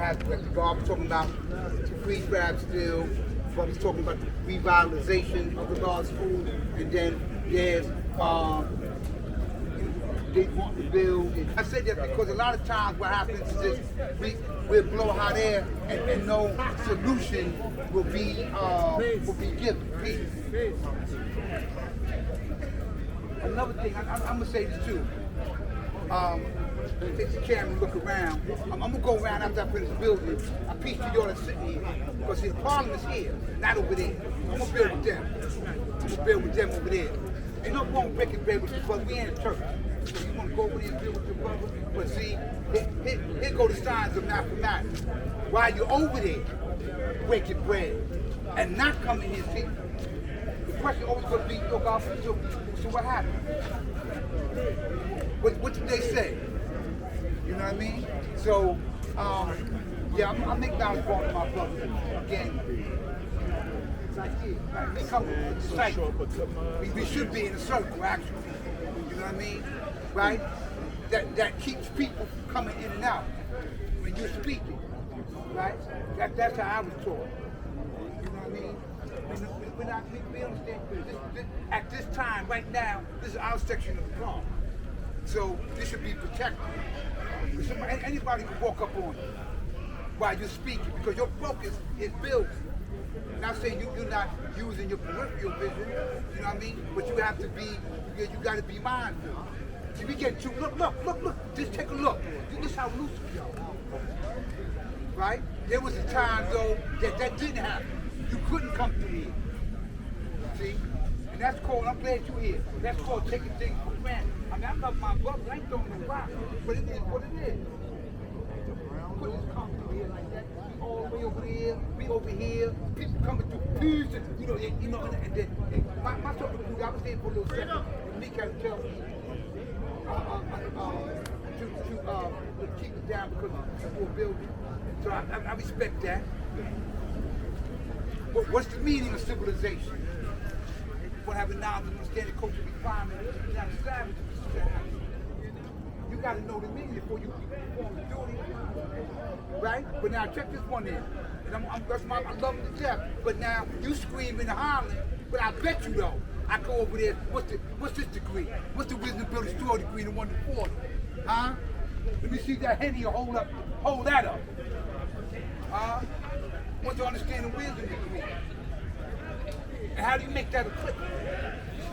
has like the guard was talking about the free grab still. But was talking about the revitalization of the law school, and then there's they want to build. I said that because a lot of times what happens is this, we'll blow hot air and no solution will be given. Peace. Another thing, I'm gonna say this too. Take the camera and look around. I'm gonna go around after I finish building. A piece of y'all that's sitting here. Because see, the parliament's here, not over there. I'm gonna build with them. I'm gonna build with them over there. Ain't no wrong breaking bread with your brother. We ain't a church. So you wanna go over there and build with your brother? But see, here go the signs of mathematics. While you're over there breaking bread and not coming here, see, the question always gonna be, yo, God, so what happened? What did they say? You know what I mean? So, yeah, I'm acknowledging both of my brothers. Again, they come with the cycle. We should be in a circle, actually. You know what I mean? Right? That keeps people from coming in and out when you're speaking. Right? That's how I was taught. You know what I mean? We understand at this time, right now, this is our section of the car. So this should be protected. Anybody can walk up on you while you're speaking because your focus is building. Not saying you're not using your peripheral vision, you know what I mean? But you have to be, you got to be mindful. See, we get too, look, just take a look. This is how loose we are. Right? There was a time though that didn't happen. You couldn't come through here. See? And that's called, I'm glad you're here, that's called taking things for granted. I mean, I love my brother, I ain't throwing no rock, but it is what it is. Couldn't just come through here like that. We all the way over there, we over here, people coming through peace, and, you know, and then my social group, I was there for a little second, and Nick had to tell me to keep it down because we're building. So I respect that. But what's the meaning of civilization? For having knowledge and understanding cultural requirement, you're not a savage. You got to know the meaning before you perform the duty, right? But now check this one in. And I love him to death. But now you screaming and hollering. But I bet you though, I go over there. What's this degree? What's the wisdom building store degree? The 1 to 40? Huh? Let me see that Henny. Hold that up. Want to understand the wisdom degree? And how do you make that a click?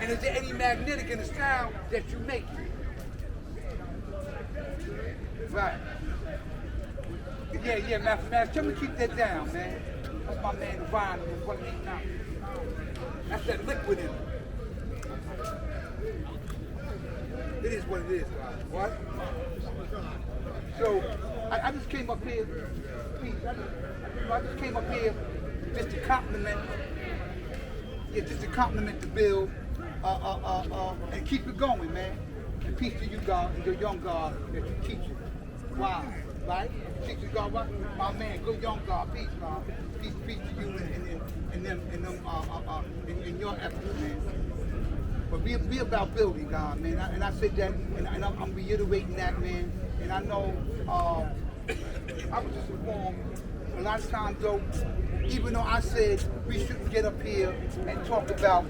And is there any magnetic in the sound that you make? Right. Yeah, mathematics. Tell me to keep that down, man. That's my man, Divine, who's 189. That's that liquid in it. It is what it is, guys. What? So, I just came up here, please, I just came up here just to compliment. Yeah, just to compliment the bill, and keep it going, man. And peace to you, God, and your young God that you teaching. Wow, right? Teaching God, right? My man, good young God, peace, God. Peace to you and your efforts, man. But be about building, God, man. And I said that, and I'm reiterating that, man. And I know I was just informed. A lot of times, though, even though I said we shouldn't get up here and talk about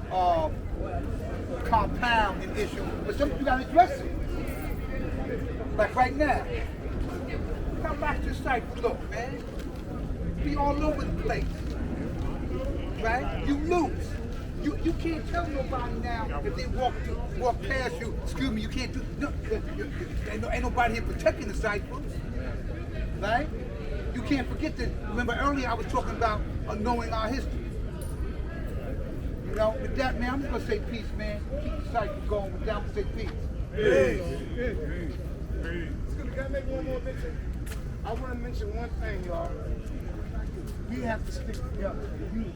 compounding issue, but some you gotta address it. Like right now. Come back to the site, look, man. Be all over the place. Right? You lose. You can't tell nobody now if they walk past you, excuse me, you can't do no, ain't nobody here protecting the site, right? You can't forget that. Remember earlier I was talking about knowing our history. You know, with that, man, I'm just gonna say peace, man. Keep the cycle going. With that, I'm gonna say peace. Peace. Can I make one more mention? I want to mention one thing, y'all. We have to stick together. Unity.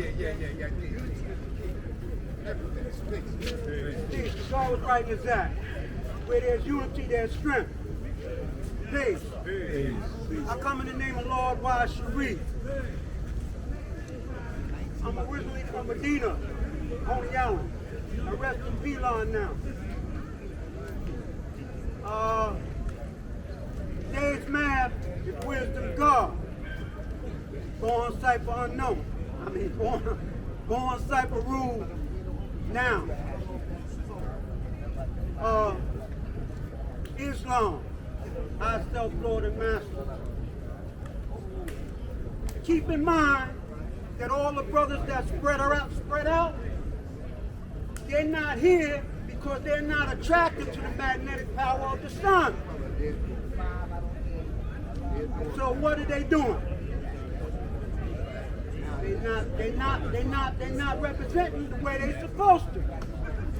Yeah. Peace. It's always right as that. Where there's unity, there's strength. Peace. I come in the name of Lord Wise Sharif. I'm originally from Medina, Holy Island. I rest in Pelon now. wisdom, God. Go on Cypher unknown. Go on Cypher rule now. Islam, I self-Lord and Master. Keep in mind that all the brothers that spread out, they're not here because they're not attracted to the magnetic power of the sun. So what are they doing? They're not representing the way they're supposed to.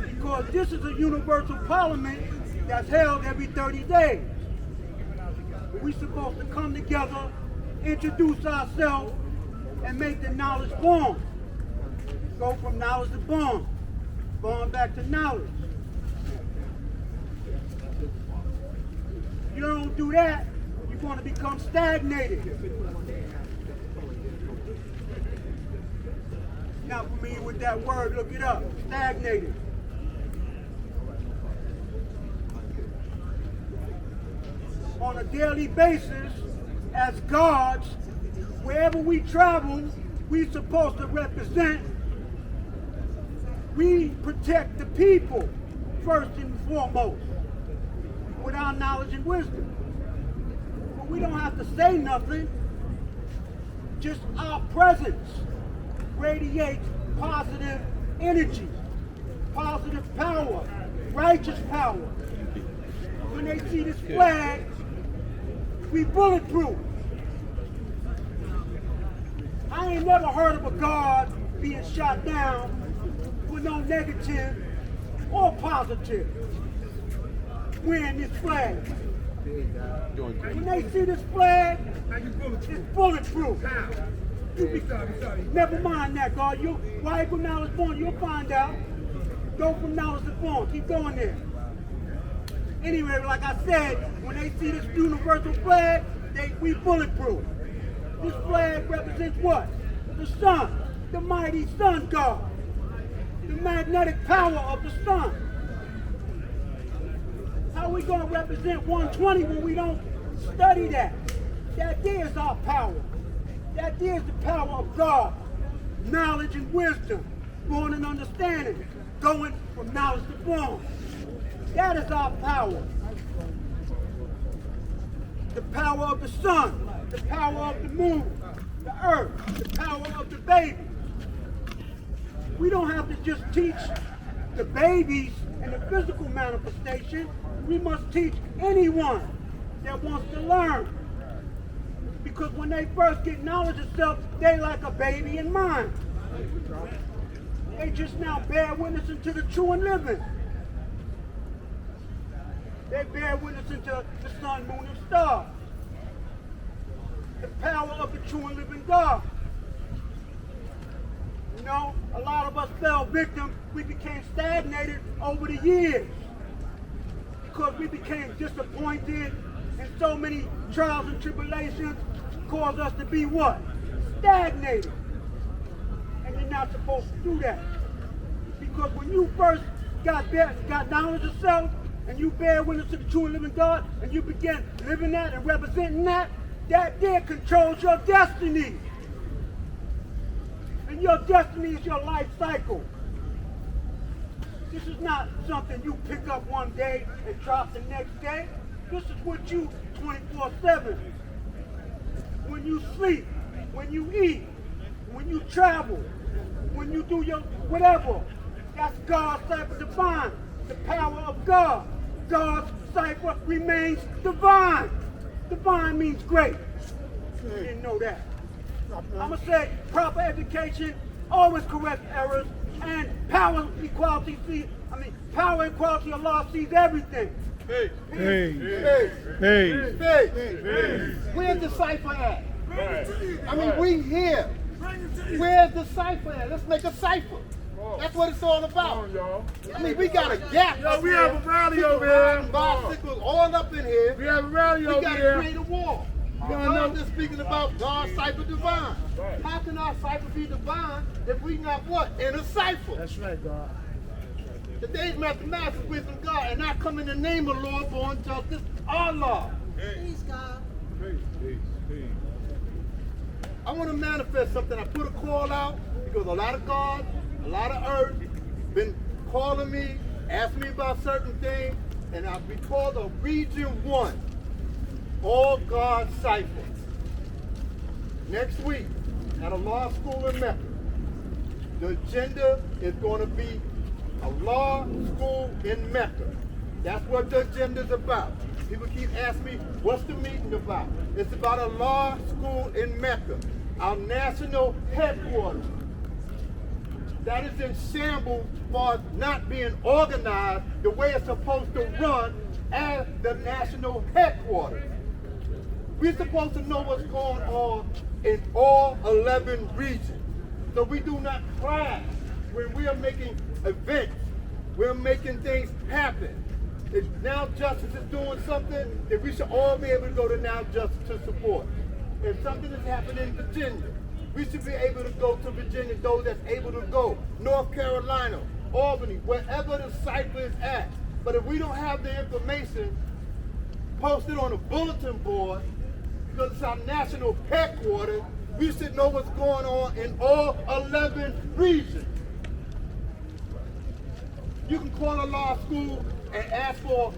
Because this is a universal parliament that's held every 30 days. We're supposed to come together, introduce ourselves, and make the knowledge born. Go from knowledge to born. Born back to knowledge. You don't do that, you're going to become stagnated. Not familiar with that word, look it up. Stagnated. On a daily basis, as gods, wherever we travel, we're supposed to represent. We protect the people, first and foremost, with our knowledge and wisdom. But we don't have to say nothing. Just our presence radiates positive energy, positive power, righteous power. When they see this flag, we bulletproof. I ain't never heard of a guard being shot down with no negative or positive wearing this flag. When they see this flag, it's bulletproof. Never mind that, God. Why from knowledge born? You'll find out. Go from knowledge to born. Keep going there. Anyway, like I said, when they see this universal flag, we bulletproof. This flag represents what? The sun, the mighty sun god, the magnetic power of the sun. How are we going to represent 120 when we don't study that? That there is our power. That there is the power of God, knowledge and wisdom, born and understanding, going from knowledge to born. That is our power. The power of the sun, the power of the moon, the earth, the power of the baby. We don't have to just teach the babies in the physical manifestation. We must teach anyone that wants to learn. Because when they first get knowledge of self, they like a baby in mind. They just now bear witness to the true and living. They bear witness to the sun, moon, and stars. The power of the true and living God. You know, a lot of us fell victim. We became stagnated over the years because we became disappointed, and so many trials and tribulations caused us to be what? Stagnated. And you're not supposed to do that. Because when you first got knowledge of self, and you bear witness to the true and living God, and you begin living that and representing that, that there controls your destiny. And your destiny is your life cycle. This is not something you pick up one day and drop the next day. This is what you 24/7. When you sleep, when you eat, when you travel, when you do your whatever, that's God's cypher divine. The power of God. God's cypher remains divine. Divine means great. You didn't know that. I'm going to say proper education always corrects errors, and power equality power and quality of law sees everything. Hey. Where's the cipher at? I mean, we here. Where's the cipher at? Let's make a cipher. That's what it's all about. I mean, we got a gap. Yo, we have a rally over here. Bicycles all up in here. We have a rally over We here. got to create a wall. God is speaking about God's cipher divine. How can our cipher be divine if we not what? In a cipher. That's right, God. Today's mathematics is wisdom God, and I come in the name of Lord, born justice, Allah. Peace, God. Peace. I want to manifest something. I put a call out because a lot of God, a lot of earth been calling me, asking me about certain things, and I'll be called a Region 1 All God Cipher. Next week at a law school in Mecca. The agenda is going to be a law school in Mecca. That's what the agenda is about. People keep asking me, what's the meeting about? It's about a law school in Mecca, our national headquarters. That is in shambles for not being organized the way it's supposed to run as the national headquarters. We're supposed to know what's going on in all 11 regions. So we do not crash when we are making events. We're making things happen. If Now Justice is doing something, then we should all be able to go to Now Justice to support. If something is happening in Virginia, we should be able to go to Virginia, those that's able to go. North Carolina, Albany, wherever the cipher is at. But if we don't have the information posted on a bulletin board, because it's our national headquarters, we should know what's going on in all 11 regions. You can call a law school and ask for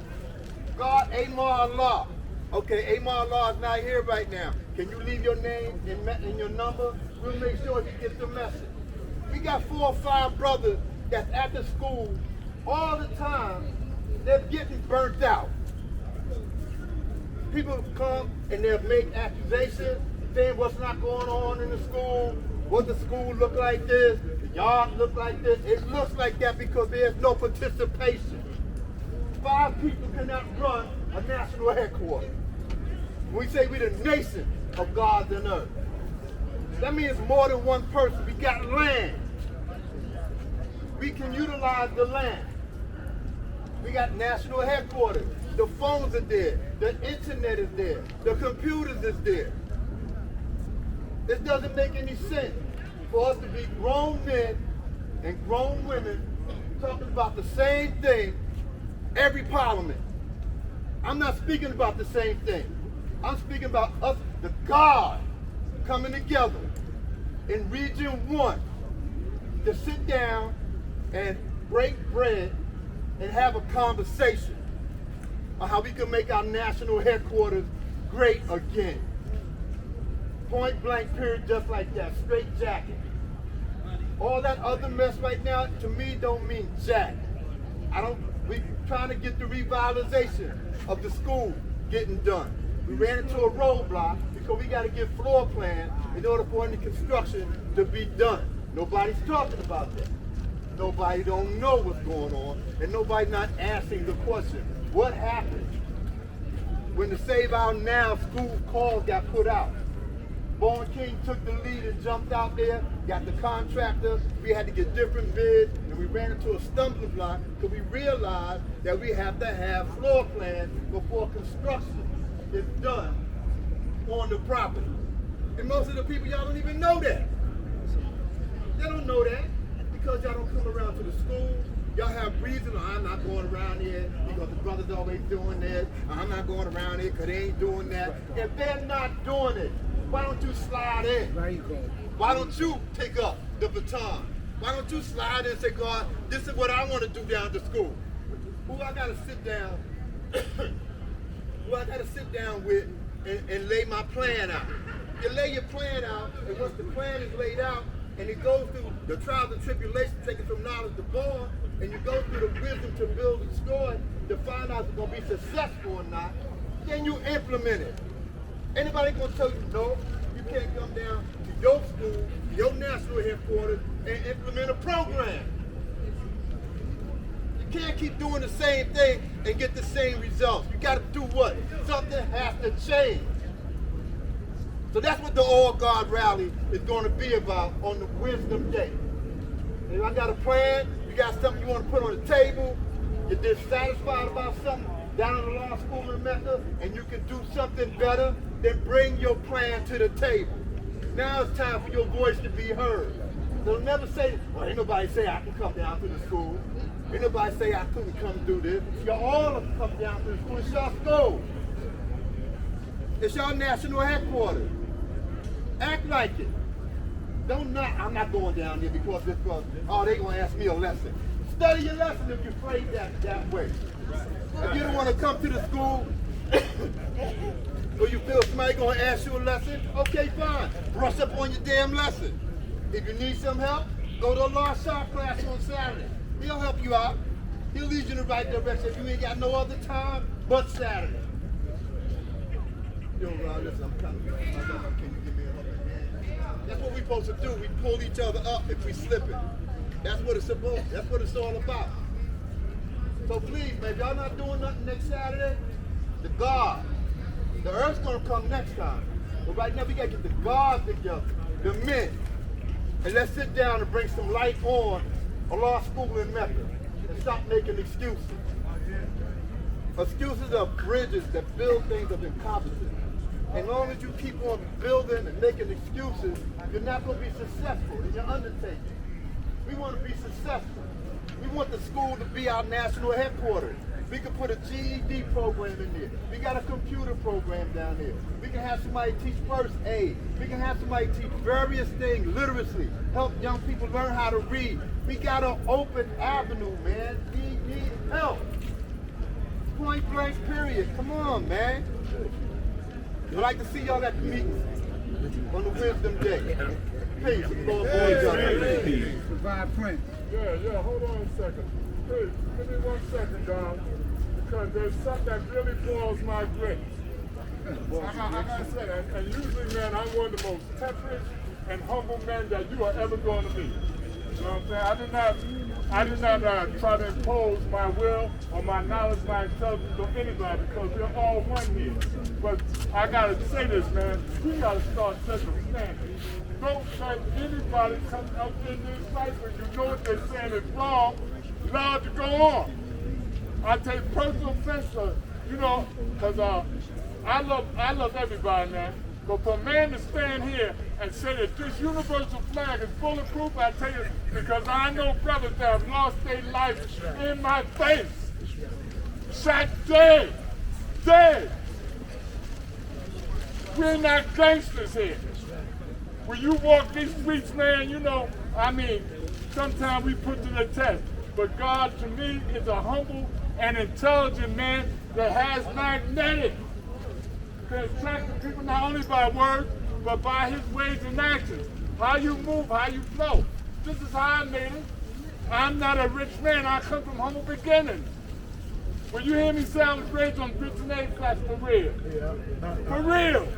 God Amar Allah. Okay, Amar Allah is not here right now. Can you leave your name and your number? We'll make sure he gets the message. We got 4 or 5 brothers that's at the school all the time. They're getting burnt out. People come and they'll make accusations, saying what's not going on in the school, what the school look like this, the yard look like this. It looks like that because there's no participation. 5 people cannot run a national headquarters. We say we're the nation of gods and earth. That means more than one person. We got land. We can utilize the land. We got national headquarters. The phones are there. The internet is there. The computers is there. It doesn't make any sense for us to be grown men and grown women talking about the same thing every parliament. I'm not speaking about the same thing. I'm speaking about us, the God, coming together in Region 1 to sit down and break bread and have a conversation on how we can make our national headquarters great again. Point blank period, just like that, straight jacket. All that other mess right now, to me, don't mean jack. We trying to get the revitalization of the school getting done. We ran into a roadblock because we got to get floor plans in order for any construction to be done. Nobody's talking about that. Nobody don't know what's going on, and nobody not asking the question, what happened when the Save Our Now school call got put out? Bowen King took the lead and jumped out there, got the contractor. We had to get different bids, and we ran into a stumbling block because we realized that we have to have floor plans before construction is done on the property. And most of the people, y'all don't even know that. They don't know that because y'all don't come around to the school. Y'all have reasons, I'm not going around here because the brother's always doing this. I'm not going around here because they ain't doing that. If they're not doing it, why don't you slide in? Why don't you pick up the baton? Why don't you slide in and say, God, this is what I want to do down at the school? Who I got to sit down, with and lay my plan out? You lay your plan out, and once the plan is laid out, and it goes through the trials and tribulations, taken from knowledge to born, and you go through the wisdom to build and destroy to find out if it's going to be successful or not, then you implement it. Anybody going to tell you, no, you can't come down to your school, your national headquarters, and implement a program. You can't keep doing the same thing and get the same results. You got to do what? Something has to change. So that's what the All God Rally is going to be about on the Wisdom Day. If I got a plan, you got something you want to put on the table, you're dissatisfied about something down in the law school in Mecca, and you can do something better, then bring your plan to the table. Now it's time for your voice to be heard. So never say, well, ain't nobody say I can come down to the school. Ain't nobody say I couldn't come do this. Y'all all come down to the school. It's y'all school. It's y'all national headquarters. Act like it. I'm not going down there because they're going to ask me a lesson. Study your lesson if you're afraid that way. If you don't want to come to the school or you feel somebody going to ask you a lesson, okay, fine. Brush up on your damn lesson. If you need some help, go to a law shop class on Saturday. He'll help you out. He'll lead you in the right direction if you ain't got no other time but Saturday. Yo, Ron, listen, I'm kind of can you give me a helping hand? That's what we're supposed to do. We pull each other up if we slipping. That's what it's all about. So please, man, if y'all not doing nothing next Saturday, the earth's gonna come next time. But right now we gotta get the guards together, the men, and let's sit down and bring some light on a law school in Mecca and stop making excuses. Excuses are bridges that build things of incompetence. As long as you keep on building and making excuses, you're not going to be successful in your undertaking. We want to be successful. We want the school to be our national headquarters. We can put a GED program in there. We got a computer program down there. We can have somebody teach first aid. We can have somebody teach various things, literacy, help young people learn how to read. We got an open avenue, man. We need help. Point blank, period. Come on, man. I'd like to see y'all at the meeting on the Wisdom Day. Peace. Provide Prince. Yeah, hold on a second. Hey, give me 1 second, Don, because there's something that really boils my grapes. Like I said, and usually, man, I'm one of the most temperate and humble men that you are ever going to meet. You know what I'm saying? I did not try to impose my will or my knowledge, my intelligence on anybody because we're all one here. But I gotta say this, man, we gotta start setting a standard. Don't let anybody come up in this life when you know what they're saying is wrong, allowed to go on. I take personal offense, you know, because I love everybody, man. But for a man to stand here and say that this universal flag is bulletproof, I tell you, because I know brothers that have lost their life in my face. Shot dead. We're not gangsters here. When you walk these streets, man, you know, I mean, sometimes we put to the test. But God, to me, is a humble and intelligent man that has magnetic. To attract people not only by words, but by his ways and actions. How you move, how you flow. This is how I made it. I'm not a rich man. I come from humble beginnings. When you hear me say I was raised on grits and eggs, that's for real. For real.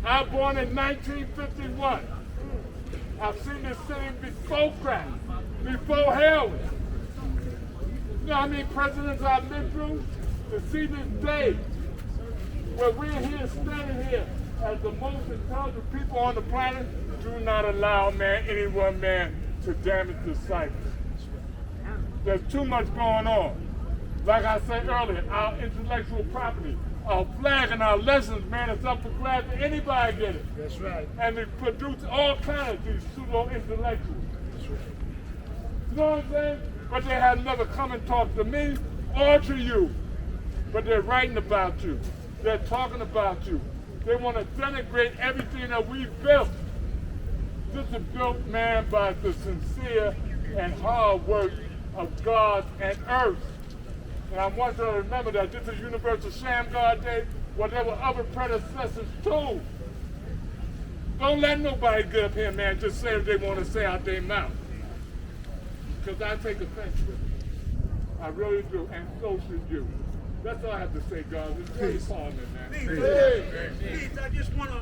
I was born in 1951. I've seen this city before crack, before heroin. You know how many presidents I've been through? To see this day, where we're here, standing here as the most intelligent people on the planet, do not allow, man, any one man to damage the cycle. There's too much going on. Like I said earlier, our intellectual property, our flag and our lessons, man, it's up for grabs. Anybody get it. That's right. And they produce all kinds of these pseudo-intellectuals. You know what I'm saying? But they have never come and talked to me or to you. But they're writing about you. They're talking about you. They want to denigrate everything that we've built. This is built, man, by the sincere and hard work of God and earth. And I want you to remember that this is Universal Shamgar Day, where there were other predecessors too. Don't let nobody get up here, man, just say what they want to say out their mouth. Because I take offense with it. I really do, and so should you. That's all I have to say, guys. It's very Parliament, man. Please, I just want to